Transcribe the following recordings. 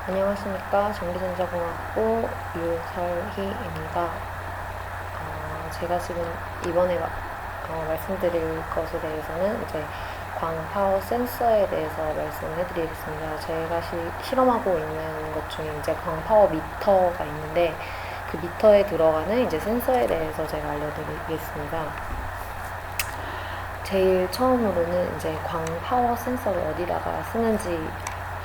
안녕하십니까. 전기전자공학부 유설희입니다. 제가 지금 이번에 말씀드릴 것에 대해서는 이제 광파워 센서에 대해서 말씀해 드리겠습니다. 제가 실험하고 있는 것 중에 이제 광파워 미터가 있는데 그 미터에 들어가는 이제 센서에 대해서 제가 알려드리겠습니다. 제일 처음으로는 이제 광파워 센서를 어디다가 쓰는지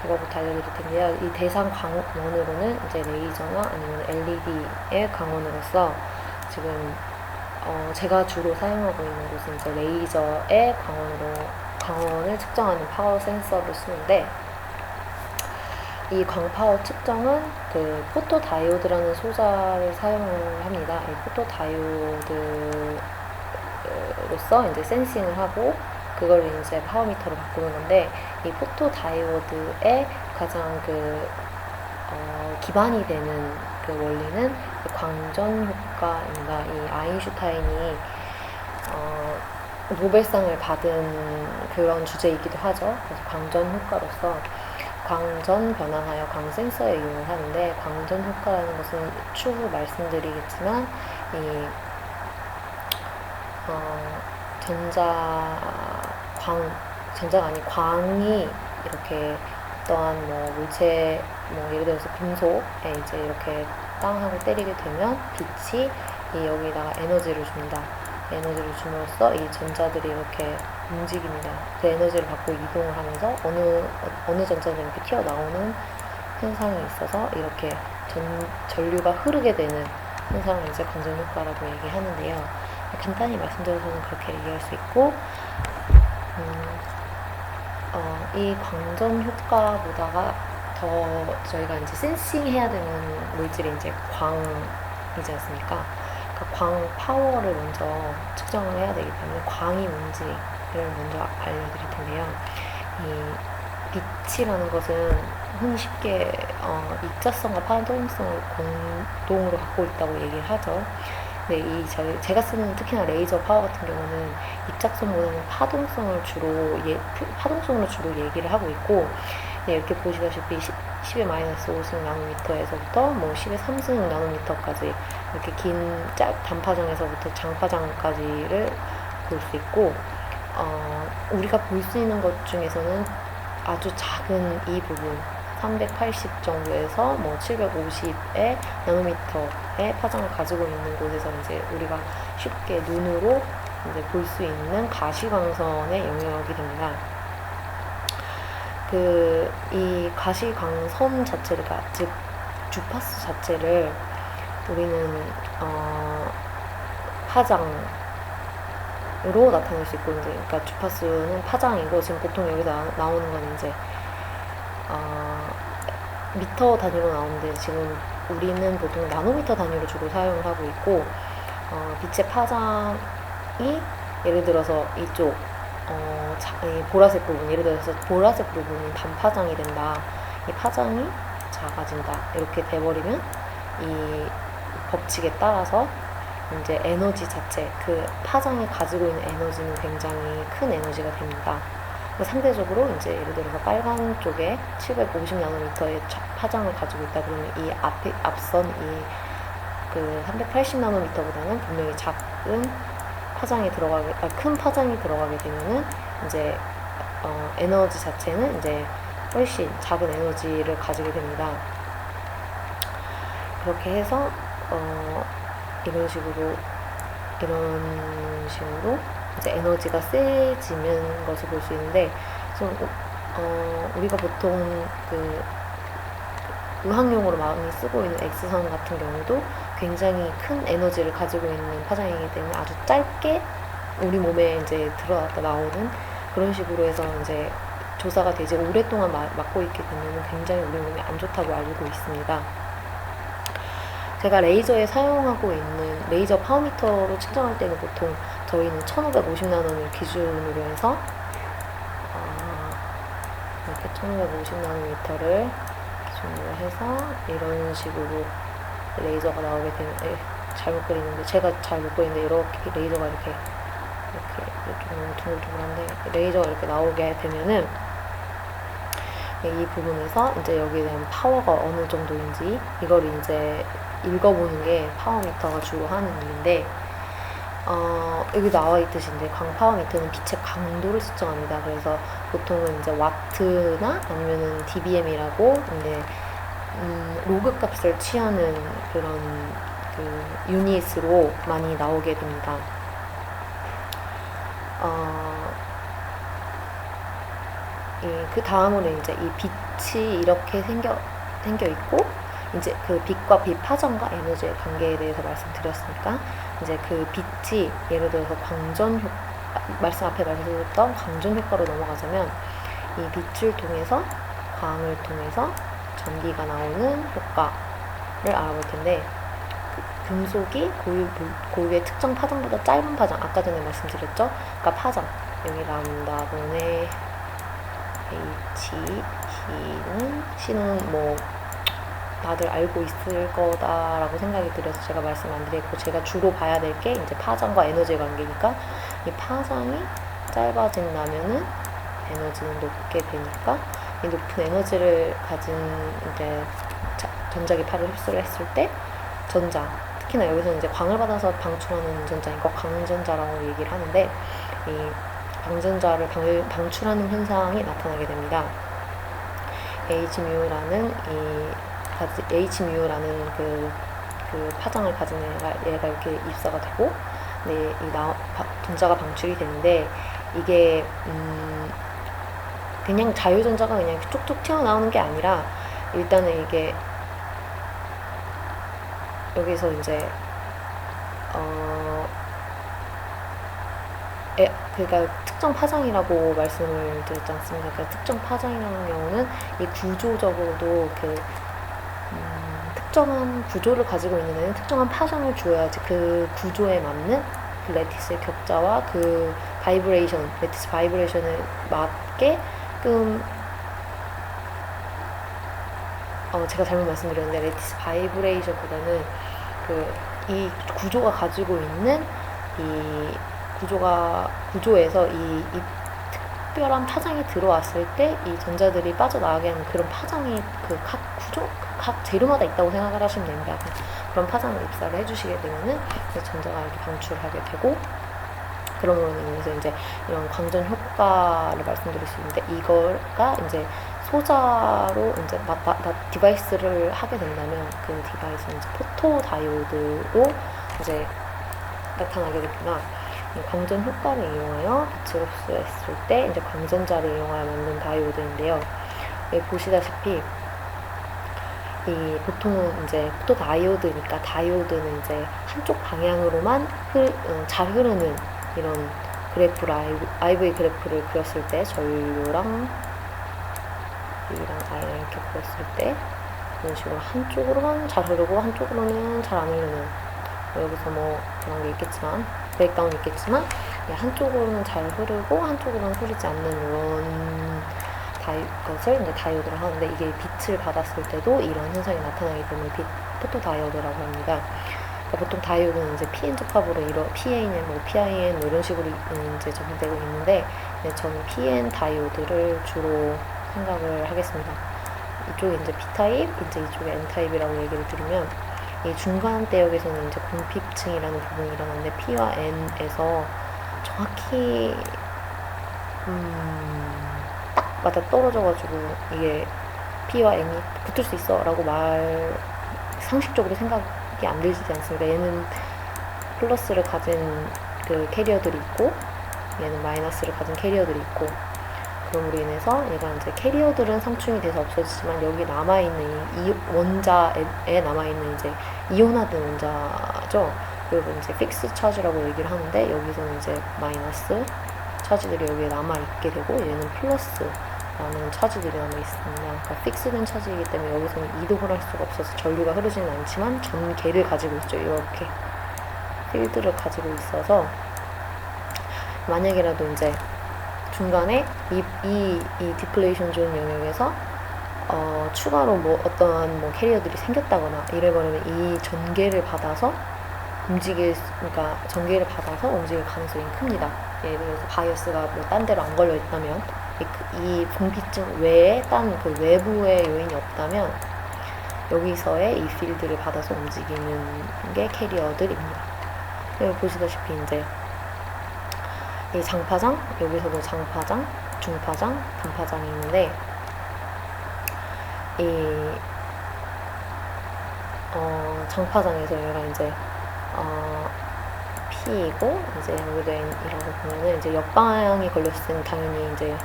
그거부터 알려드릴 텐데요. 이 대상 광원으로는 이제 레이저나 아니면 LED의 광원으로서 지금 제가 주로 사용하고 있는 곳은 이제 레이저의 광원을 측정하는 파워 센서를 쓰는데, 이 광파워 측정은 그 포토 다이오드라는 소자를 사용을 합니다. 이 포토 다이오드로서 이제 센싱을 하고 그걸 이제 파워미터로 바꾸는 건데, 이 포토 다이오드의 가장 기반이 되는 그 원리는 광전 효과입니다. 이 아인슈타인이 노벨상을 받은 그런 주제이기도 하죠. 그래서 광전 효과로서 광전 변환하여 광센서에 이용을 하는데, 광전 효과라는 것은 추후 말씀드리겠지만 이 전자가 아닌 광이 이렇게 어떠한 물체, 예를 들어서 금속에 이제 이렇게 땅 하고 때리게 되면 빛이 여기다가 에너지를 줍니다. 에너지를 줌으로써 이 전자들이 이렇게 움직입니다. 그 에너지를 받고 이동을 하면서 어느 전자는 이렇게 튀어나오는 현상이 있어서 이렇게 전류가 흐르게 되는 현상을 이제 광전 효과라고 얘기하는데요. 간단히 말씀드려서는 그렇게 얘기할 수 있고, 이 광전 효과보다가 더 저희가 이제 센싱 해야 되는 물질이 이제 광이지 않습니까? 그러니까 광 파워를 먼저 측정을 해야 되기 때문에 광이 뭔지를 먼저 알려드릴 텐데요. 이 빛이라는 것은 흔히 쉽게 입자성과 파동성을 공동으로 갖고 있다고 얘기를 하죠. 근데 제가 쓰는 특히나 레이저 파워 같은 경우는 입작성보다는 파동성으로 주로 얘기를 하고 있고, 이렇게 보시다시피 10의 마이너스 5승 나노미터에서부터 10의 3승 나노미터까지 이렇게 긴 단파장에서부터 장파장까지를 볼 수 있고, 우리가 볼 수 있는 것 중에서는 아주 작은 이 부분 380 정도에서 750의 나노미터의 파장을 가지고 있는 곳에서 이제 우리가 쉽게 눈으로 이제 볼 수 있는 가시광선의 영역이 됩니다. 이 가시광선 자체를, 즉 주파수 자체를 우리는 파장으로 나타낼 수 있고, 이제 그러니까 주파수는 파장이고, 지금 보통 여기서 나오는 건 이제 미터 단위로 나오는데, 지금 우리는 보통 나노미터 단위로 주로 사용을 하고 있고, 빛의 파장이 예를 들어서 이쪽 이 보라색 부분, 예를 들어서 보라색 부분이 단파장이 된다, 이 파장이 작아진다, 이렇게 돼버리면 이 법칙에 따라서 이제 에너지 자체, 그 파장이 가지고 있는 에너지는 굉장히 큰 에너지가 됩니다. 상대적으로 이제 예를 들어서 빨간 쪽에 750 나노미터의 파장을 가지고 있다 그러면 이 앞선 그 380 나노미터보다는 분명히 큰 파장이 들어가게 되면은 이제 에너지 자체는 이제 훨씬 작은 에너지를 가지게 됩니다. 그렇게 해서 이런 식으로 이제 에너지가 세지는 것을 볼 수 있는데, 우리가 보통 그 의학용으로 많이 쓰고 있는 X선 같은 경우도 굉장히 큰 에너지를 가지고 있는 파장이기 때문에 아주 짧게 우리 몸에 이제 들어갔다 나오는 그런 식으로 해서 이제 조사가 되지 오랫동안 맞고 있게 되면 굉장히 우리 몸에 안 좋다고 알고 있습니다. 제가 레이저에 사용하고 있는 레이저 파워미터로 측정할 때는 보통 저희는 1550 나노를 기준으로 해서 이렇게 1550 나노미터를 기준으로 해서 이런 식으로 레이저가 나오게 되면, 잘못 그리는데, 제가 잘 못 그리는데, 이렇게 레이저가 이렇게 좀 둥글둥글한데, 레이저가 이렇게 나오게 되면은 이 부분에서 이제 여기에 대한 파워가 어느 정도인지 이걸 이제 읽어보는 게 파워미터가 주로 하는 일인데, 여기 나와 있듯이 이제 파워미터는 빛의 강도를 측정합니다. 그래서 보통은 이제 와트나 아니면은 dBm이라고 이제 로그 값을 취하는 그런 그 유닛으로 많이 나오게 됩니다. 그 다음으로 이제 이 빛이 이렇게 생겨 있고, 이제 그 빛과 빛 파장과 에너지의 관계에 대해서 말씀드렸으니까, 이제 그 빛이 예를 들어서 광전 앞에 말씀드렸던 광전 효과로 넘어가자면, 이 빛을 통해서, 광을 통해서 전기가 나오는 효과를 알아볼 텐데, 금속이 고유의 특정 파장보다 짧은 파장, 아까 전에 말씀드렸죠? 그러니까 파장, 여기 람다분의 C는 뭐 다들 알고 있을 거다라고 생각이 들어서 제가 말씀 안 드리고, 제가 주로 봐야 될 게 이제 파장과 에너지의 관계니까, 이 파장이 짧아진다면은 에너지는 높게 되니까, 이 높은 에너지를 가진 이제 전자기파를 흡수를 했을 때 특히나 여기서는 이제 광을 받아서 방출하는 전자니까 광전자라고 얘기를 하는데, 이 광전자를 방출하는 현상이 나타나게 됩니다. H뮤라는 그 파장을 가진 얘가 이렇게 입사가 되고, 네, 전자가 방출이 되는데, 이게 그냥 자유전자가 그냥 툭툭 튀어나오는 게 아니라, 일단은 이게 여기서 이제 그러니까 특정 파장이라고 말씀을 드렸지 않습니까? 그러니까 특정 파장이라는 경우는 이 구조적으로도 특정한 구조를 가지고 있는 애는 특정한 파장을 주어야지 그 구조에 맞는 그 레티스의 격자와 그 레티스 바이브레이션에 맞게끔, 제가 잘못 말씀드렸는데, 레티스 바이브레이션보다는 이 구조가 가지고 있는 이 구조에서 이 특별한 파장이 들어왔을 때 이 전자들이 빠져나가게 하는 그런 파장이 각 재료마다 있다고 생각을 하시면 됩니다. 그런 파장을 입사를 해주시게 되면은 전자가 이렇게 방출하게 되고, 그러므로 인해서 이제 이런 광전 효과를 말씀드릴 수 있는데, 이거가 이제 소자로 이제 디바이스를 하게 된다면, 그 디바이스는 이제 포토 다이오드로 이제 나타나게 됩니다. 광전 효과를 이용하여 빛을 흡수했을 때 이제 광전자를 이용하여 만든 다이오드인데요. 여기 보시다시피 보통은 이제 포토 다이오드니까, 다이오드는 이제 한쪽 방향으로만 잘 흐르는 이런 IV 그래프를 그렸을 때, 전류랑 V랑 I랑 이렇게 그렸을 때 이런 식으로 한쪽으로만 잘 흐르고 한쪽으로는 잘 안 흐르는, 여기서 뭐 그런 게 있겠지만, 브레이크다운이 있겠지만, 한쪽으로는 잘 흐르고 한쪽으로는 흐르지 않는 이런 것을 이제 다이오드를 하는데, 이게 빛을 받았을 때도 이런 현상이 나타나기 때문에 포토 다이오드라고 합니다. 그러니까 보통 다이오드는 이제 PN 접합으로 PAN, 뭐 PIN 뭐 이런 식으로 이제 적용되고 있는데, 저는 PN 다이오드를 주로 생각을 하겠습니다. 이쪽에 이제 P타입, 이제 이쪽에 N타입이라고 얘기를 드리면, 이 중간 대역에서는 이제 공핍층이라는 부분이 일어나는데, P와 N에서 정확히 딱 맞아 떨어져가지고 이게 P와 N이 붙을 수 있어 라고 상식적으로 생각이 안 들지 않습니까? 얘는 플러스를 가진 그 캐리어들이 있고, 얘는 마이너스를 가진 캐리어들이 있고, 그럼으로 인해서 얘가 이제 캐리어들은 상충이 돼서 없어지지만, 여기 남아있는 이 원자에 남아있는 이제 이온화된 원자죠. 그리고 이제 픽스 차지라고 얘기를 하는데, 여기서는 이제 마이너스 차지들이 여기에 남아있게 되고, 얘는 플러스라는 차지들이 남아있습니다. 그러니까 픽스된 차지이기 때문에 여기서는 이동을 할 수가 없어서 전류가 흐르지는 않지만 전개를 가지고 있죠. 이렇게 필드를 가지고 있어서, 만약이라도 이제 중간에 이 디플레이션 존 영역에서 추가로 뭐 어떠한 뭐 캐리어들이 생겼다거나 이래버리면, 이 전개를 받아서 움직일 가능성이 큽니다. 예를 들어서 바이어스가 뭐 딴 데로 안 걸려 있다면, 이 분비증 외에 딴 그 외부의 요인이 없다면 여기서의 이 필드를 받아서 움직이는 게 캐리어들입니다. 여기 보시다시피 이제 이 장파장, 여기서도 장파장, 중파장, 단파장이 있는데 이 장파장에서 얘가 이제 P이고 이제 여기도 N이라고 보면은 이제 역방향이 걸렸을 때는 당연히 이제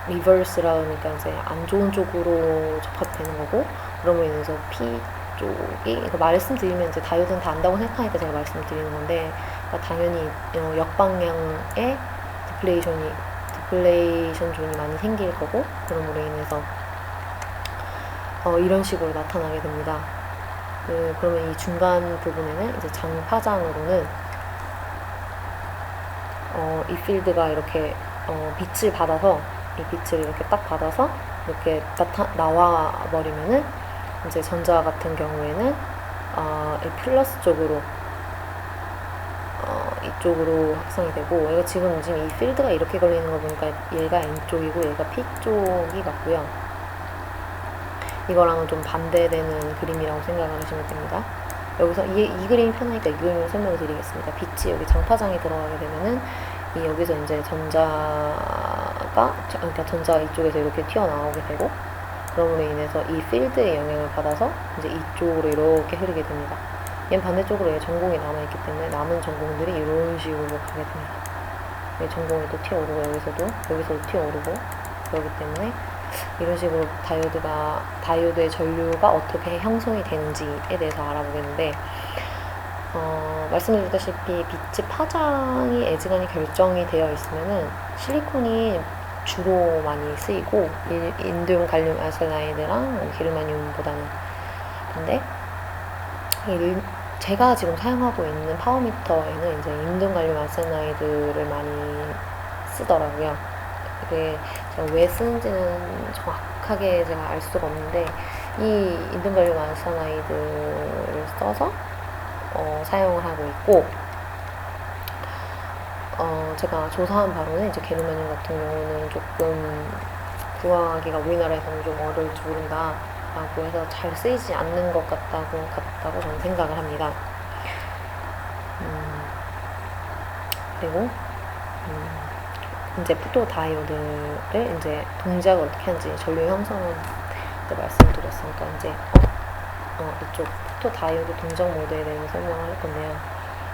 리버스라 그러니까 이제 안 좋은 쪽으로 접합되는 거고, 그럼으로 인해서 P 쪽이, 그러니까 말씀드리면 이제 다이오드는 다 안다고 생각하니까 제가 말씀드리는 건데, 그러니까 당연히 역방향에 디플레이션 존이 많이 생길 거고, 그럼으로 인해서 이런 식으로 나타나게 됩니다. 그러면 이 중간 부분에는 이제 장파장으로는 이 필드가 이렇게 빛을 받아서, 이 빛을 이렇게 딱 받아서 이렇게 나와 버리면은 이제 전자 같은 경우에는 이 플러스 쪽으로 이쪽으로 확산이 되고, 얘가 지금 이 필드가 이렇게 걸리는 거 보니까 얘가 N 쪽이고 얘가 P 쪽이 맞고요. 이거랑은 좀 반대되는 그림이라고 생각을 하시면 됩니다. 여기서 이 그림이 편하니까 이 그림을 설명을 드리겠습니다. 빛이 여기 장파장에 들어가게 되면은 여기서 이제 전자가 이쪽에서 이렇게 튀어나오게 되고, 그럼으로 인해서 이 필드의 영향을 받아서 이제 이쪽으로 이렇게 흐르게 됩니다. 얘는 반대쪽으로 전공이 남아있기 때문에 남은 전공들이 이런 식으로 가게 됩니다. 전공이 또 튀어오르고 여기서도 튀어오르고 그렇기 때문에 이런 식으로 다이오드의 전류가 어떻게 형성이 되는지에 대해서 알아보겠는데, 말씀드렸다시피 빛의 파장이 애지간히 결정이 되어 있으면은 실리콘이 주로 많이 쓰이고, 인듐 갈륨 아세나이드랑 게르마늄보다는. 근데 제가 지금 사용하고 있는 파워미터에는 이제 인듐 갈륨 아세나이드를 많이 쓰더라고요. 그게 제가 왜 쓰는지는 정확하게 제가 알 수가 없는데, 이 인듐 갈륨 아세나이드를 써서 사용을 하고 있고, 제가 조사한 바로는 이제 게르마늄 같은 경우는 조금 구하기가 우리나라에서는 좀 어려울지 모른다 라고 해서 잘 쓰이지 않는 것 같다고 저는 생각을 합니다. 그리고 이제 포토 다이오드를 이제 동작을 어떻게 하는지, 전류 형성을 말씀드렸으니까 이제 이쪽 포토 다이오드 동작 모드에 대해서 설명을 할 건데요.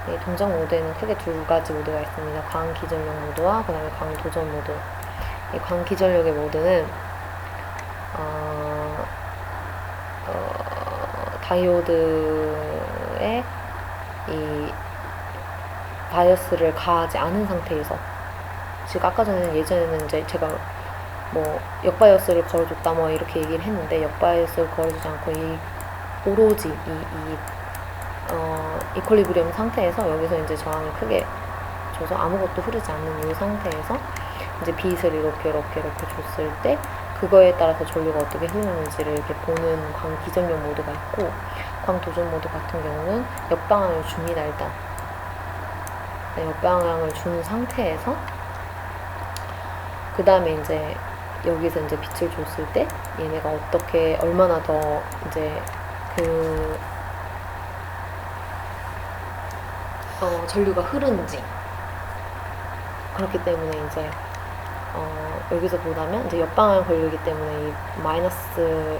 이 동작 모드에는 크게 두 가지 모드가 있습니다. 광기전력 모드와 그 다음에 광도전 모드. 이 광기전력의 모드는 다이오드에 이 바이어스를 가하지 않은 상태에서, 즉 아까 전에는 예전에는 이제 제가 뭐 역바이어스를 걸어줬다 뭐 이렇게 얘기를 했는데, 역바이어스를 걸어주지 않고 오로지 이퀄리브리엄 상태에서 여기서 이제 저항을 크게 줘서 아무것도 흐르지 않는 이 상태에서 이제 빛을 이렇게 줬을 때 그거에 따라서 전류가 어떻게 흐르는지를 이렇게 보는 광기전력 모드가 있고, 광도전 모드 같은 경우는 역방향을 줍니다. 일단 역방향을 준 상태에서 그 다음에 이제 여기서 이제 빛을 줬을 때 얘네가 어떻게 얼마나 더 이제 전류가 흐르는지, 그렇기 때문에 이제 여기서 보다면 이제 역방향 걸리기 때문에 이 마이너스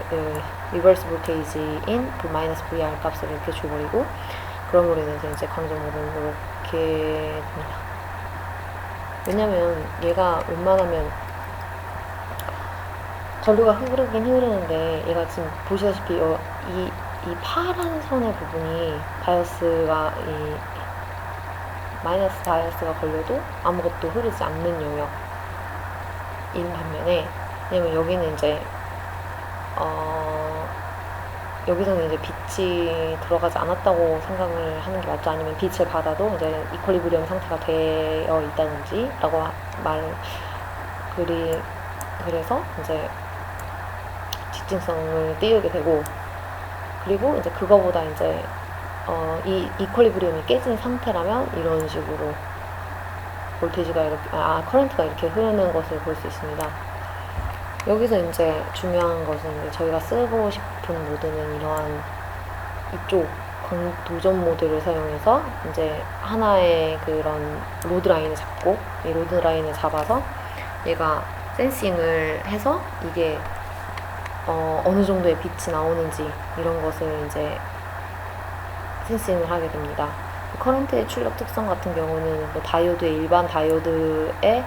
리버스 볼테이지인 그 마이너스 VR 값을 이렇게 줘버리고, 그럼으로 인해서 이제 광전 모드는 이렇게 됩니다. 왜냐면 얘가 웬만하면 전류가 흐르긴 흐르는데, 얘가 지금 보시다시피 이 파란 선의 부분이 바이어스가 마이너스 바이어스가 걸려도 아무것도 흐르지 않는 영역인 반면에, 왜냐면 여기는 이제 여기서는 이제 빛이 들어가지 않았다고 생각을 하는 게 맞죠. 아니면 빛을 받아도 이제 이퀄리브리엄 상태가 되어 있다든지 라고 그래서 이제 직진성을 띄우게 되고, 그리고 이제 그거보다 이제 이 이퀄리브리엄이 깨진 상태라면 이런 식으로 볼테이지가 이렇게, 커런트가 이렇게 흐르는 것을 볼 수 있습니다. 여기서 이제 중요한 것은 이제 저희가 쓰고 싶은 모드는 이러한 이쪽 도전 모드를 사용해서 이제 하나의 그런 로드 라인을 잡고, 이 로드 라인을 잡아서 얘가 센싱을 해서 이게 어느 정도의 빛이 나오는지 이런 것을 이제 센싱을 하게 됩니다. 커런트의 출력 특성 같은 경우는 그 다이오드의 일반 다이오드의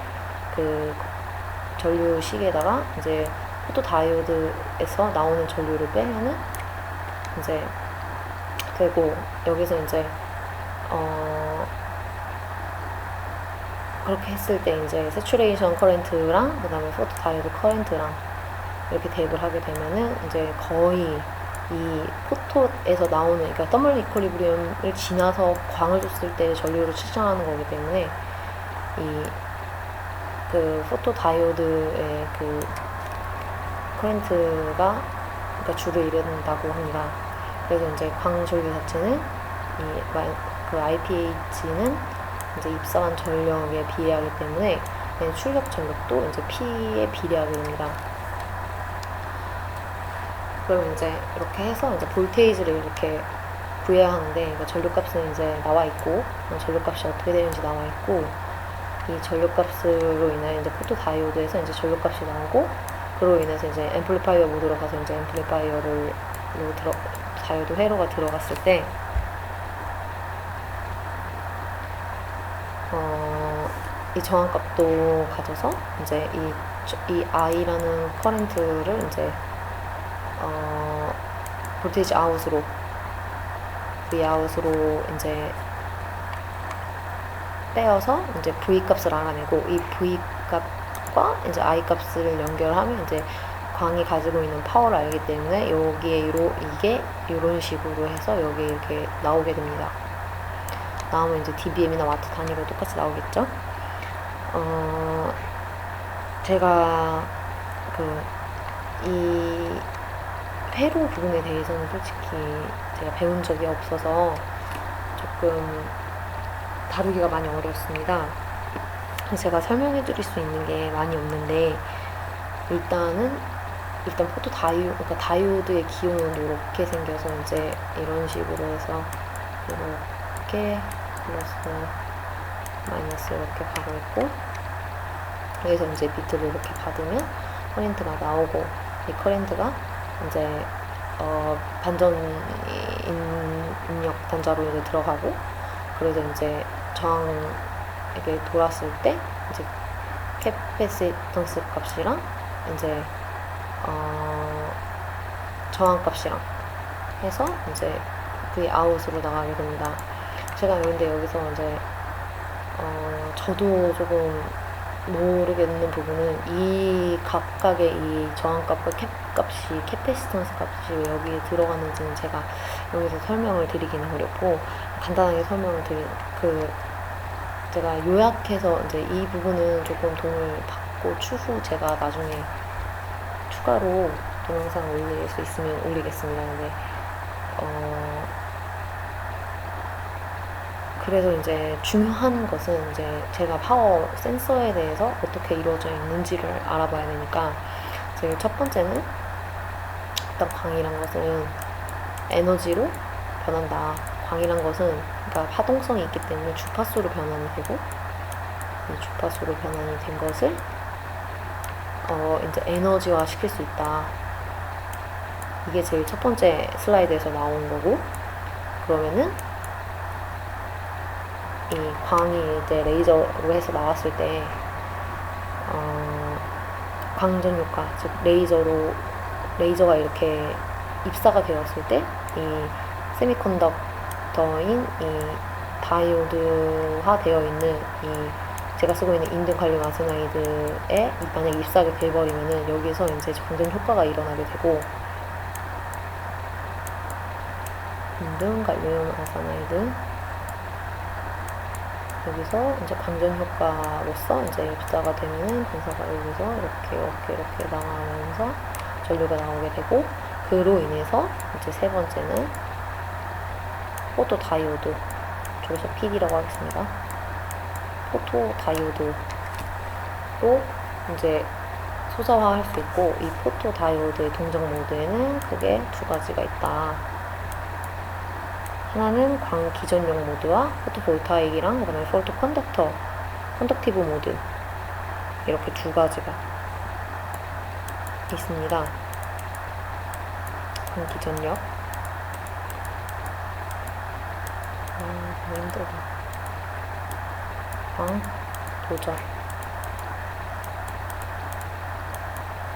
그 전류식에다가 이제 포토 다이오드에서 나오는 전류를 빼면은 이제 되고, 여기서 이제 그렇게 했을 때 이제 세츄레이션 커런트랑 그다음에 포토 다이오드 커런트랑 이렇게 대입을 하게 되면은 이제 거의 이 포토에서 나오는, 그러니까 더멀 이퀄리브리움을 지나서 광을 줬을 때 전류를 측정하는 거기 때문에 이 그 포토 다이오드의 그 커런트가, 그러니까 줄을 이룬다고 합니다. 그래서 이제 광 전류 자체는 그 IPH는 이제 입사한 전력에 비례하기 때문에 출력 전력도 이제 P에 비례하게 됩니다. 그럼 이제 이렇게 해서 이제 볼테이지를 이렇게 구해야 하는데, 그러니까 전류값은 이제 나와 있고, 전류값이 어떻게 되는지 나와 있고, 이 전류값으로 인해 이제 포토 다이오드에서 이제 전류값이 나오고, 그로 인해서 이제 앰플리파이어 모드로 가서 이제 앰플리파이어를 다이오드 회로가 들어갔을 때 이 저항값도 가져서 이제 이 I라는 커런트를 이제 볼테이지 아웃으로 V 아웃으로 이제 빼어서 이제 V 값을 알아내고, 이 V 값과 이제 I 값을 연결하면 이제 광이 가지고 있는 파워를 알기 때문에 여기에 이게 이런 식으로 해서 여기 이렇게 나오게 됩니다. 나오면 이제 dBm이나 와트 단위로 똑같이 나오겠죠. 제가 이 회로 부분에 대해서는 솔직히 제가 배운 적이 없어서 조금 다루기가 많이 어렵습니다. 제가 설명해 드릴 수 있는 게 많이 없는데, 일단 포토 그러니까 다이오드의 기호는 이렇게 생겨서 이제 이런 식으로 해서 이렇게 플러스 마이너스 이렇게 가고 있고, 여기서 이제 비트를 이렇게 받으면 커런트가 나오고, 이 커런트가 이제 반전 입력 단자로 이제 들어가고, 그래서 이제 저항에게 돌았을 때 이제 캐패시턴스 값이랑 이제 저항 값이랑 해서 이제 V 아웃으로 나가게 됩니다. 제가 근데 여기서 이제 저도 조금 모르겠는 부분은 이 각각의 이 저항값과 캐패시턴스 값이 왜 여기에 들어가는지는 제가 여기서 설명을 드리기는 어렵고, 간단하게 설명을 제가 요약해서 이제 이 부분은 조금 도움을 받고 추후 제가 나중에 추가로 동영상 올릴 수 있으면 올리겠습니다. 근데 그래서 이제 중요한 것은 이제 제가 파워 센서에 대해서 어떻게 이루어져 있는지를 알아봐야 되니까, 제일 첫 번째는 일단 광이란 것은 에너지로 변한다. 광이란 것은 그러니까 파동성이 있기 때문에 주파수로 변환이 되고, 이 주파수로 변환이 된 것을 이제 에너지화 시킬 수 있다. 이게 제일 첫 번째 슬라이드에서 나온 거고, 그러면은 이 광이 이제 레이저로 해서 나왔을 때 광전 효과, 즉 레이저가 이렇게 입사가 되었을 때 이 세미컨덕터인 이 다이오드화 되어 있는 이 제가 쓰고 있는 인등 갈륨 아세나이드에 만약에 입사하게 돼버리면은 여기서 이제 광전 효과가 일어나게 되고, 인등 갈륨 아세나이드 여기서 이제 광전 효과로서 이제 입사가 되면은 분사가 여기서 이렇게 나가면서 전류가 나오게 되고, 그로 인해서 이제 세 번째는 포토 다이오드, 저기서 PD라고 하겠습니다. 포토 다이오드로 이제 소자화할 수 있고, 이 포토 다이오드의 동작 모드에는 크게 두 가지가 있다. 하나는 광 기전용 모드와 포토볼타익이랑 그다음에 포토 컨덕티브 모드, 이렇게 두 가지가 있습니다. 광 기전력. 너무 힘들다. 광 도전.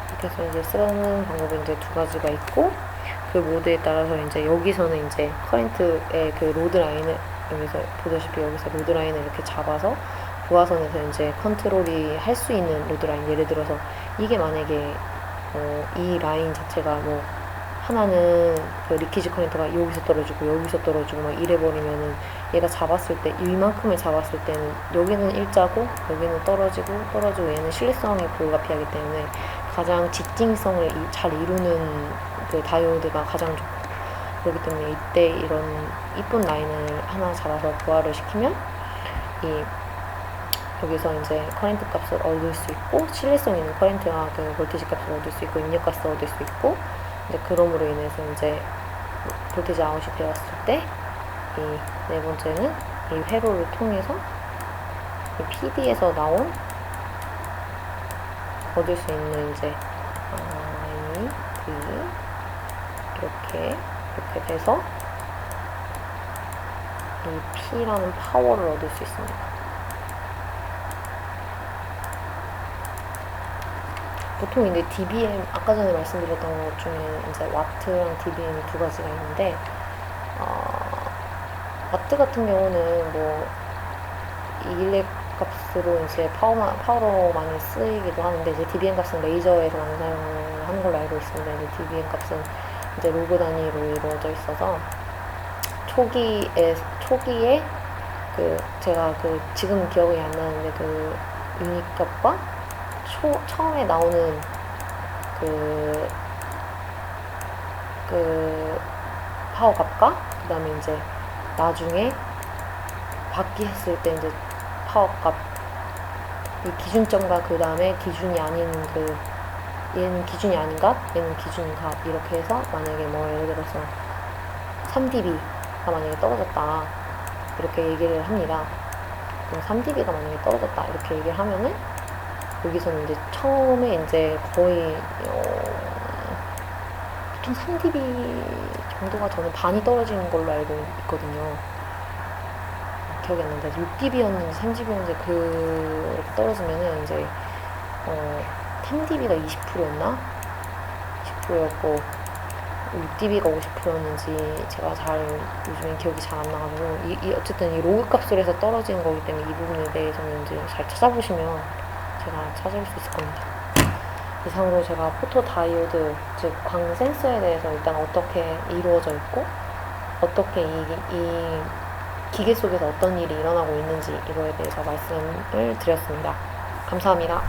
이렇게 해서 이제 쓰는 방법이 이제 두 가지가 있고, 그 모드에 따라서 이제 여기서는 이제 커렌트의 그 로드 라인을, 여기서 보다시피 여기서 로드 라인을 이렇게 잡아서 부하선에서 이제 컨트롤이 할 수 있는 로드 라인, 예를 들어서 이게 만약에 이 라인 자체가 뭐 하나는 그 리키지 커렌트가 여기서 떨어지고 여기서 떨어지고 막 이래버리면은 얘가 잡았을 때, 이만큼을 잡았을 때는 여기는 일자고 여기는 떨어지고 얘는 신뢰성이 불가피하기 때문에 가장 직진성을 잘 이루는 그 다이오드가 가장 좋고, 그렇기 때문에 이때 이런 이쁜 라인을 하나 잡아서 부하를 시키면 여기서 이제 커렌트 값을 얻을 수 있고, 신뢰성 있는 커렌트와 그 볼테이지 값을 얻을 수 있고, 입력 값을 얻을 수 있고, 이제 그럼으로 인해서 이제 볼테이지 아웃이 되었을 때, 이 네 번째는 이 회로를 통해서 이 PD에서 나온 얻을 수 있는 이제 I, D 이렇게 돼서 이 P라는 파워를 얻을 수 있습니다. 보통 이제 DBM, 아까 전에 말씀드렸던 것 중에 이제 와트랑 DBM이 두 가지가 있는데, 와트 같은 경우는 뭐 일렉 값으로 이제 파워로 많이 쓰이기도 하는데, 이제 DBM 값은 레이저에서 많이 사용을 하는 걸로 알고 있습니다. 이제 DBM 값은 이제 로그 단위로 이루어져 있어서 초기에 그 제가 그 지금 기억이 안 나는데 그 유닛 값과 처음에 나오는 그 파워 값과 그 다음에 이제 나중에 바뀌었을 때 이제 파워 값, 이 기준점과 그 다음에 기준이 아닌 얘는 기준이 아닌 값, 얘는 기준 값, 이렇게 해서 만약에 뭐 예를 들어서 3dB가 만약에 떨어졌다 이렇게 얘기를 합니다. 그럼 3dB가 만약에 떨어졌다 이렇게 얘기를 하면은 여기서는 이제 처음에 이제 거의 보통 3dB 정도가 저는 반이 떨어지는 걸로 알고 있거든요. 기억이 안 나는데 6dB였는지 3dB였는지 그렇게 떨어지면은 이제 3dB가 20%였나? 10%였고 6dB가 50%였는지 제가 요즘엔 기억이 잘 안 나가지고 어쨌든 이 로그 값을 해서 떨어지는 거기 때문에 이 부분에 대해서는 이제 잘 찾아보시면 제가 찾을 수 있을 겁니다. 이상으로 제가 포토 다이오드, 즉 광 센서에 대해서 일단 어떻게 이루어져 있고 어떻게 이 기계 속에서 어떤 일이 일어나고 있는지 이거에 대해서 말씀을 드렸습니다. 감사합니다.